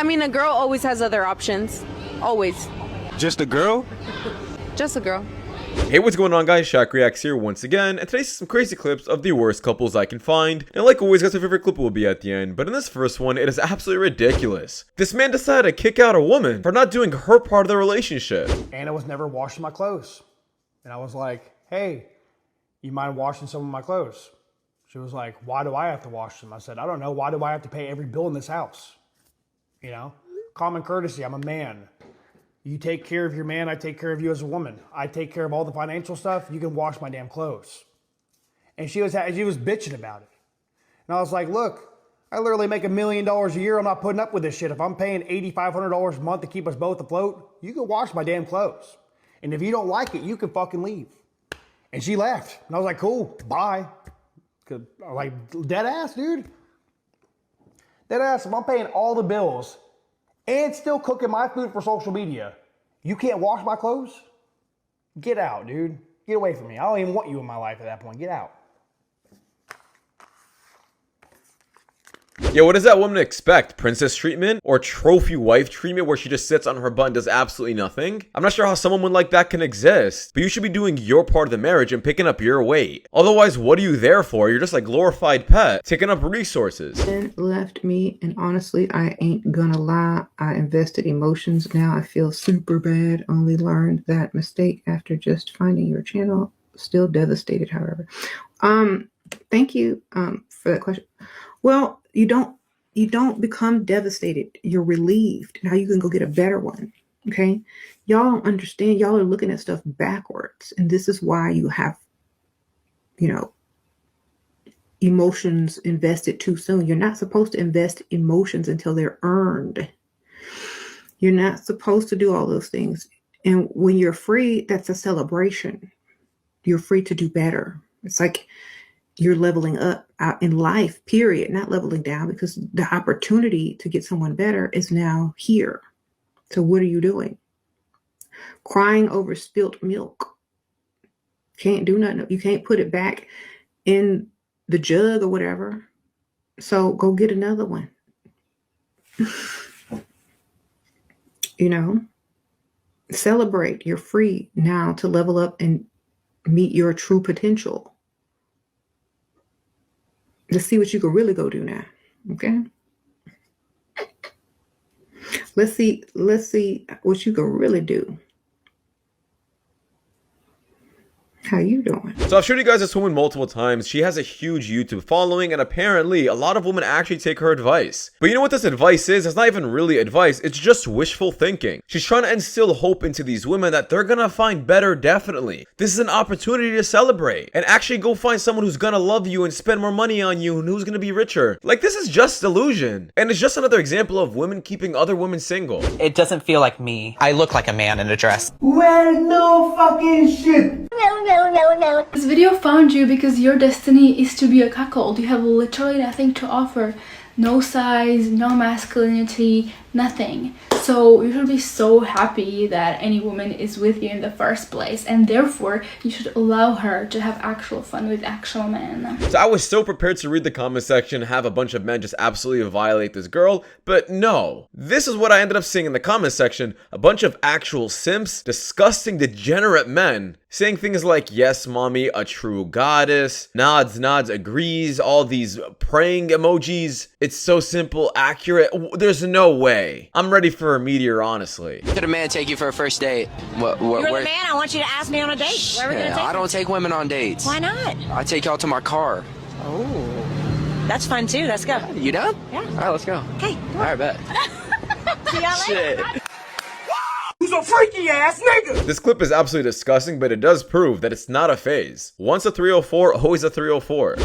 mean, a girl always has other options. Always. Just a girl? Just a girl. Hey, what's going on, guys? Shak-Reacts here once again, and today's some crazy clips of the worst couples I can find. And like always, guys, my favorite clip will be at the end, but in this first one, it is absolutely ridiculous. This man decided to kick out a woman for not doing her part of the relationship. Anna was never washing my clothes. And I was like, hey, you mind washing some of my clothes? She was like, why do I have to wash them? I said, I don't know. Why do I have to pay every bill in this house? You know, common courtesy. I'm a man. You take care of your man, I take care of you as a woman. I take care of all the financial stuff, you can wash my damn clothes. And she was bitching about it. And I was like, look, I literally make $1 million a year, I'm not putting up with this shit. If I'm paying $8,500 a month to keep us both afloat, you can wash my damn clothes. And if you don't like it, you can fucking leave. And she left. And I was like, cool, bye. Like, dead ass, dude. Dead ass, if I'm paying all the bills, and still cooking my food for social media, you can't wash my clothes? Get out, dude. Get away from me. I don't even want you in my life at that point. Get out. Yeah, what does that woman expect? Princess treatment? Or trophy wife treatment where she just sits on her butt and does absolutely nothing? I'm not sure how someone like that can exist, but you should be doing your part of the marriage and picking up your weight. Otherwise, what are you there for? You're just like glorified pet, taking up resources. Left me, and honestly, I ain't gonna lie, I invested emotions. Now I feel super bad. Only learned that mistake after just finding your channel. Still devastated, however. Thank you for that question. Well, you don't become devastated. You're relieved. Now you can go get a better one. Okay. Y'all don't understand. Y'all are looking at stuff backwards. And this is why you have, emotions invested too soon. You're not supposed to invest emotions until they're earned. You're not supposed to do all those things. And when you're free, that's a celebration. You're free to do better. It's like you're leveling up out in life, period, not leveling down, because the opportunity to get someone better is now here. So what are you doing? Crying over spilt milk. Can't do nothing. You can't put it back in the jug or whatever. So go get another one. Celebrate. You're free now to level up and meet your true potential. Let's see what you can really go do now. Okay. Let's see what you can really do. How you doing? So I've showed you guys this woman multiple times. She has a huge YouTube following, and apparently a lot of women actually take her advice. But you know what this advice is? It's not even really advice. It's just wishful thinking. She's trying to instill hope into these women that they're gonna find better, definitely. This is an opportunity to celebrate and actually go find someone who's gonna love you and spend more money on you and who's gonna be richer. Like, this is just delusion. And it's just another example of women keeping other women single. It doesn't feel like me. I look like a man in a dress. Well, no fucking shit. This video found you because your destiny is to be a cuckold. You have literally nothing to offer. No size, no masculinity, nothing. So you should be so happy that any woman is with you in the first place, and therefore you should allow her to have actual fun with actual men. So I was so prepared to read the comment section and have a bunch of men just absolutely violate this girl, but no. This is what I ended up seeing in the comment section. A bunch of actual simps, disgusting, degenerate men saying things like, yes, mommy, a true goddess, nods, agrees, all these praying emojis. It's so simple, accurate. There's no way. I'm ready for a meteor, honestly. Could a man take you for a first date? You're the man. I want you to ask me on a date. Where are we going to take I don't take women on dates. Why not? I take y'all to my car. Oh. That's fun, too. Let's go. You done? Yeah. All right, let's go. Okay. All right, bet. See y'all later. Shit. Who's a freaky ass nigga? This clip is absolutely disgusting, but it does prove that it's not a phase. Once a 304, always a 304.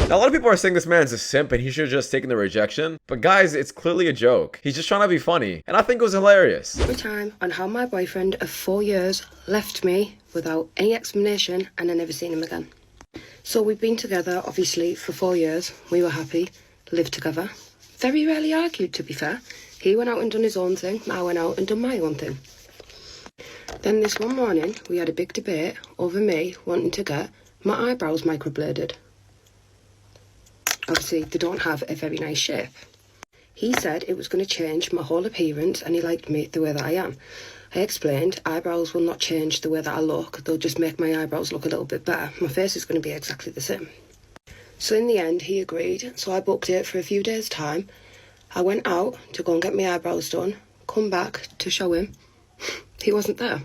Now, a lot of people are saying this man's a simp and he should have just taken the rejection. But guys, it's clearly a joke. He's just trying to be funny. And I think it was hilarious. Time on how my boyfriend of 4 years left me without any explanation and I never seen him again. So we've been together, obviously, for 4 years. We were happy, lived together. Very rarely argued, to be fair. He went out and done his own thing. I went out and done my own thing. Then this one morning, we had a big debate over me wanting to get my eyebrows microbladed. Obviously, they don't have a very nice shape. He said it was going to change my whole appearance and he liked me the way that I am. I explained eyebrows will not change the way that I look. They'll just make my eyebrows look a little bit better. My face is going to be exactly the same. So in the end, he agreed. So I booked it for a few days' time. I went out to go and get my eyebrows done. Come back to show him. He wasn't there.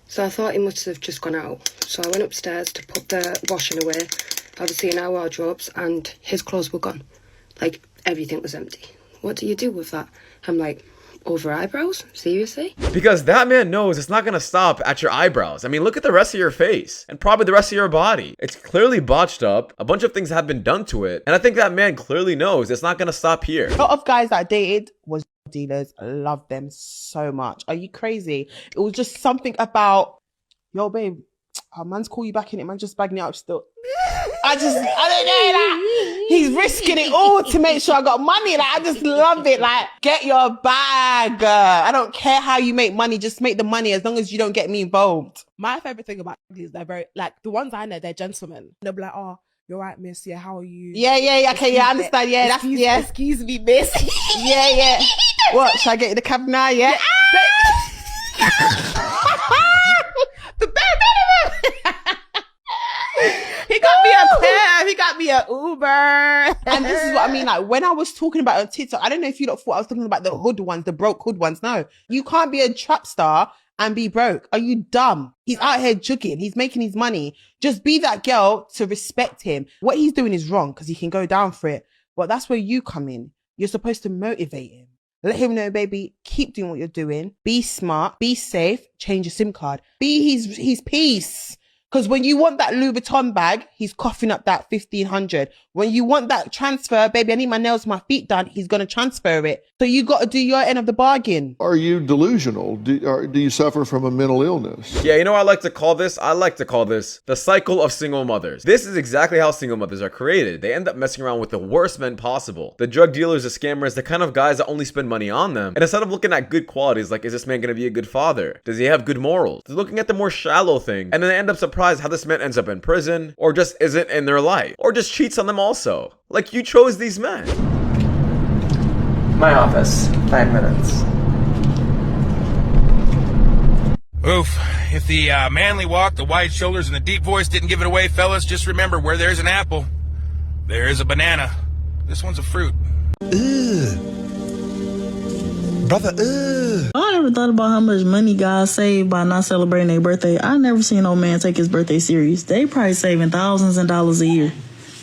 So I thought he must have just gone out. So I went upstairs to put the washing away, obviously in our wardrobes, and his clothes were gone. Like, everything was empty. What do you do with that? I'm like, over eyebrows? Seriously? Because that man knows it's not gonna stop at your eyebrows. I mean, look at the rest of your face and probably the rest of your body. It's clearly botched up. A bunch of things have been done to it. And I think that man clearly knows it's not gonna stop here. A lot of guys that I dated was dealers. I love them so much. Are you crazy? It was just something about, yo, babe, oh, man's call you back in it, man, just bagging it up still. I don't know that. He's risking it all to make sure I got money. Like, I just love it. Like, get your bag. I don't care how you make money. Just make the money as long as you don't get me involved. My favorite thing about these, they're very, like, the ones I know, they're gentlemen. They'll be like, oh, you're right, miss. Yeah, how are you? Yeah. Okay, yeah, I understand. Yeah, that's, yeah. Excuse me, miss. Yeah. What, should I get you the cab now? Yeah. The bare minimum. He got me a cab. He got me an Uber. And this is what I mean. Like, when I was talking about it on TikTok, I don't know if you lot thought I was talking about the hood ones, the broke hood ones. No, you can't be a trap star and be broke. Are you dumb? He's out here jugging. He's making his money. Just be that girl to respect him. What he's doing is wrong because he can go down for it. But that's where you come in. You're supposed to motivate him. Let him know, baby, keep doing what you're doing. Be smart, be safe, change your SIM card. Be his piece. Because when you want that Louis Vuitton bag, he's coughing up that 1,500. When you want that transfer, baby, I need my nails, my feet done, he's going to transfer it. So you got to do your end of the bargain. Are you delusional? Do you suffer from a mental illness? Yeah, you know what I like to call this? I like to call this the cycle of single mothers. This is exactly how single mothers are created. They end up messing around with the worst men possible. The drug dealers, the scammers, the kind of guys that only spend money on them. And instead of looking at good qualities, like, is this man going to be a good father? Does he have good morals? They're looking at the more shallow thing. And then they end up surprised how this man ends up in prison, or just isn't in their life, or just cheats on them also. Like, you chose these men. My office, 5 minutes. Oof. If the manly walk, the wide shoulders, and the deep voice didn't give it away, fellas, just remember, where there's an apple, there is a banana. This one's a fruit. Ugh. Brother, ugh. I never thought about how much money guys save by not celebrating their birthday. I never seen no man take his birthday serious. They probably saving thousands of dollars a year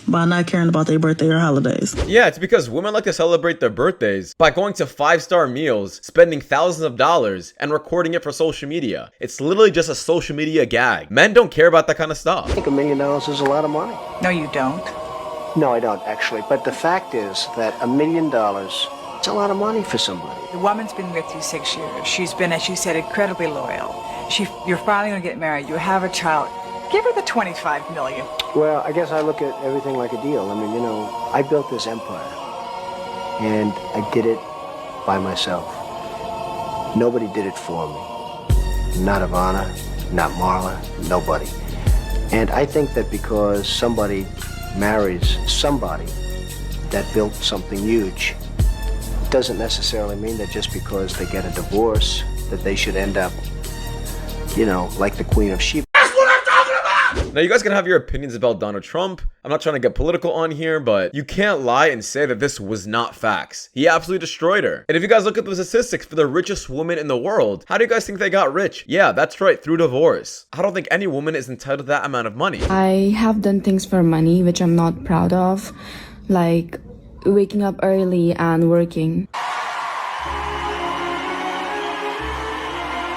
by not caring about their birthday or holidays. Yeah, it's because women like to celebrate their birthdays by going to 5-star meals, spending thousands of dollars, and recording it for social media. It's literally just a social media gag. Men don't care about that kind of stuff. I think $1 million is a lot of money. No, you don't. No, I don't, actually. But the fact is that $1 million, it's a lot of money for somebody. The woman's been with you 6 years. She's been, as you said, incredibly loyal. You're finally going to get married. You have a child. Give her the $25 million. Well, I guess I look at everything like a deal. I mean, you know, I built this empire, and I did it by myself. Nobody did it for me. Not Ivana, not Marla, nobody. And I think that because somebody marries somebody that built something huge, doesn't necessarily mean that just because they get a divorce that they should end up, you know, like the Queen of Sheba. Now, you guys can have your opinions about Donald Trump. I'm not trying to get political on here, but you can't lie and say that this was not facts. He absolutely destroyed her. And if you guys look at the statistics for the richest woman in the world, how do you guys think they got rich? Yeah, that's right, through divorce. I don't think any woman is entitled to that amount of money. I have done things for money which I'm not proud of, like waking up early and working.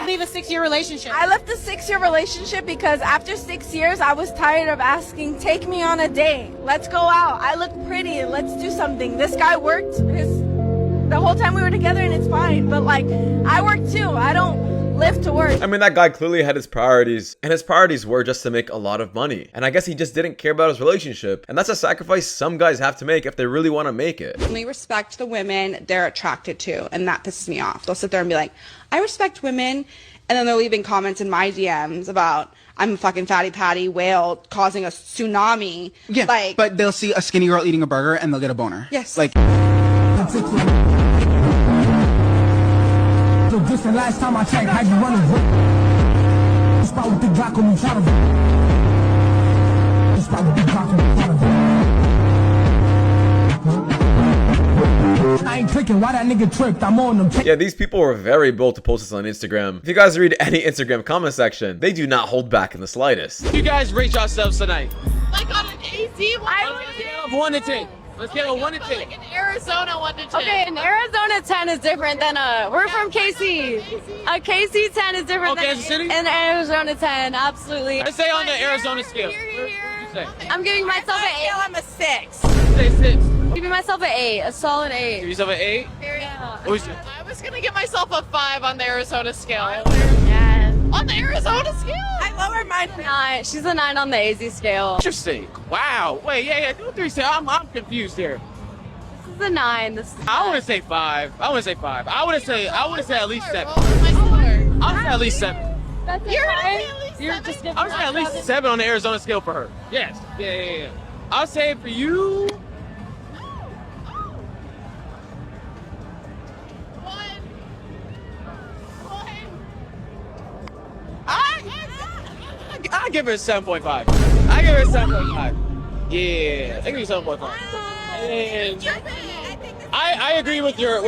Leave us 6-year relationship? I left a 6-year relationship because after 6 years, I was tired of asking, take me on a date. Let's go out. I look pretty. Let's do something. This guy worked the whole time we were together and it's fine. But like, I work too. I don't live to work. I mean, that guy clearly had his priorities, and his priorities were just to make a lot of money. And I guess he just didn't care about his relationship, and that's a sacrifice some guys have to make if they really want to make it. Only respect the women they're attracted to, and that pisses me off. They'll sit there and be like, I respect women, and then they're leaving comments in my DMs about I'm a fucking fatty patty whale causing a tsunami. Yeah, like, but they'll see a skinny girl eating a burger and they'll get a boner. Yes. Like. Just the last time I checked, how you running? Spot with the Glock on me, trying to. Spot with the Glock on me, trying to. I ain't clicking, why that nigga tripped? I'm on them. Yeah, these people were very bold to post this on Instagram. If you guys read any Instagram comment section, they do not hold back in the slightest. You guys rate yourselves tonight. Like on an AC, On a scale of 1 to 10. Let's get a 1 to 10. Like in Arizona, 1 to 10. Okay, in Arizona, 10 is different than we're from KC. A KC 10 is different than Kansas City? in Arizona 10, absolutely. Let's say on the Arizona scale. I'm giving myself an 8. I'm a 6. Say 6. I'm giving myself an 8, a solid 8. Give yourself an 8? Yeah. I was gonna give myself a 5 on the Arizona scale. Yeah. On the Arizona scale? I lowered mine. 9. She's a 9 on the AZ scale. Interesting. Wow. Wait, yeah, do 3 say. I'm confused here. This is a 9. This is I want to say 5. I want to say 5. I want to say at least 7. What was my score? I would say at least 7. That's You're right. at least You're 7? just giving I would say at least 7 on the Arizona scale for her. Yes. Yeah. I'll say for you. I give her a 7.5. I give her a 7.5. Yeah, I give you 7.5. And I agree with your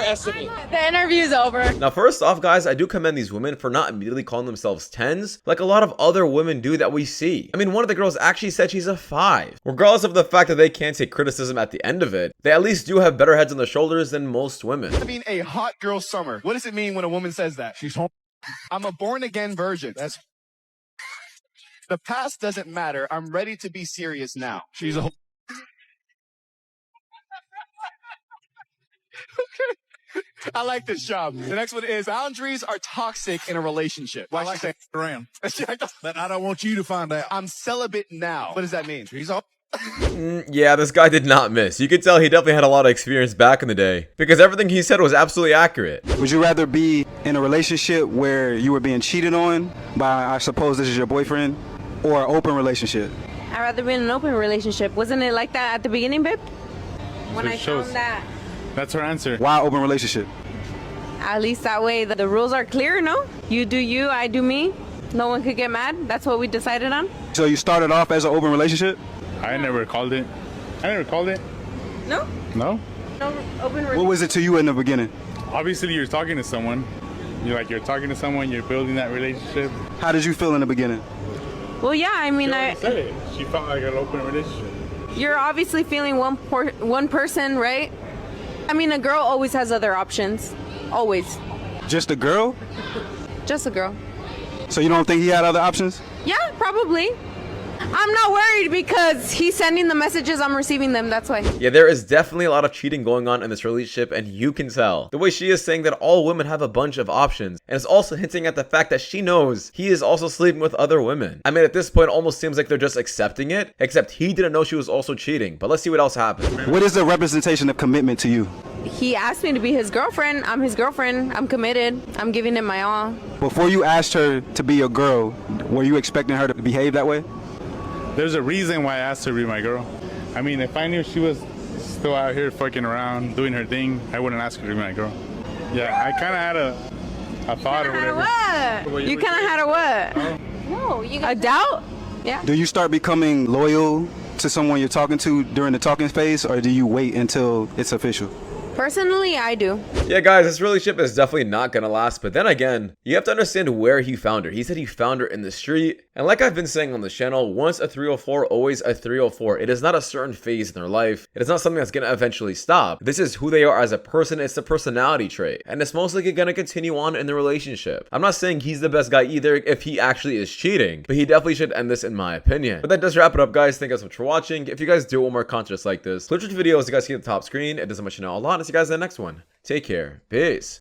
estimate. The interview's over. Now, first off, guys, I do commend these women for not immediately calling themselves 10s, like a lot of other women do that we see. I mean, one of the girls actually said she's a 5. Regardless of the fact that they can't take criticism at the end of it, they at least do have better heads on their shoulders than most women. I mean, a hot girl summer. What does it mean when a woman says that? She's home. I'm a born-again virgin. The past doesn't matter. I'm ready to be serious now. She's a I like this job. The next one is boundaries are toxic in a relationship. Why should I say around? But I don't want you to find out. I'm celibate now. What does that mean? She's up. Yeah, this guy did not miss. You could tell he definitely had a lot of experience back in the day, because everything he said was absolutely accurate. Would you rather be in a relationship where you were being cheated on by, I suppose this is your boyfriend, or an open relationship? I'd rather be in an open relationship. Wasn't it like that at the beginning, babe? When I found that. That's her answer. Why open relationship? At least that way the rules are clear, no? You do you, I do me. No one could get mad. That's what we decided on. So you started off as an open relationship? I never called it. No? No? No open relationship. What was it to you in the beginning? Obviously, you're talking to someone. You're talking to someone, you're building that relationship. How did you feel in the beginning? Well, yeah, I mean, She said it. She felt like an open relationship. You're obviously feeling one person, right? I mean, a girl always has other options. Always. Just a girl? Just a girl. So you don't think he had other options? Yeah, probably. I'm not worried because he's sending the messages, I'm receiving them, that's why. Yeah, there is definitely a lot of cheating going on in this relationship, and you can tell. The way she is saying that all women have a bunch of options, and it's also hinting at the fact that she knows he is also sleeping with other women. I mean, at this point, it almost seems like they're just accepting it, except he didn't know she was also cheating. But let's see what else happened. What is the representation of commitment to you? He asked me to be his girlfriend. I'm his girlfriend. I'm committed. I'm giving him my all. Before you asked her to be your girl, were you expecting her to behave that way? There's a reason why I asked her to be my girl. I mean, if I knew she was still out here fucking around, doing her thing, I wouldn't ask her to be my girl. Yeah, I kind of had a thought or whatever. What? You kind of had a what? No, you got a doubt? Yeah. Do you start becoming loyal to someone you're talking to during the talking phase, or do you wait until it's official? Personally, I do. Yeah, guys, this relationship is definitely not gonna last, but then again, you have to understand where he found her. He said he found her in the street, and like I've been saying on the channel, once a 304, always a 304. It is not a certain phase in their life. It is not something that's gonna eventually stop. This is who they are as a person. It's a personality trait, and it's most likely gonna continue on in the relationship. I'm not saying he's the best guy either if he actually is cheating, but he definitely should end this in my opinion. But that does wrap it up, guys. Thank you guys so much for watching. If you guys do want more content just like this, click which videos you guys see on the top screen. It does help my channel a lot. See you guys in the next one. Take care. Peace.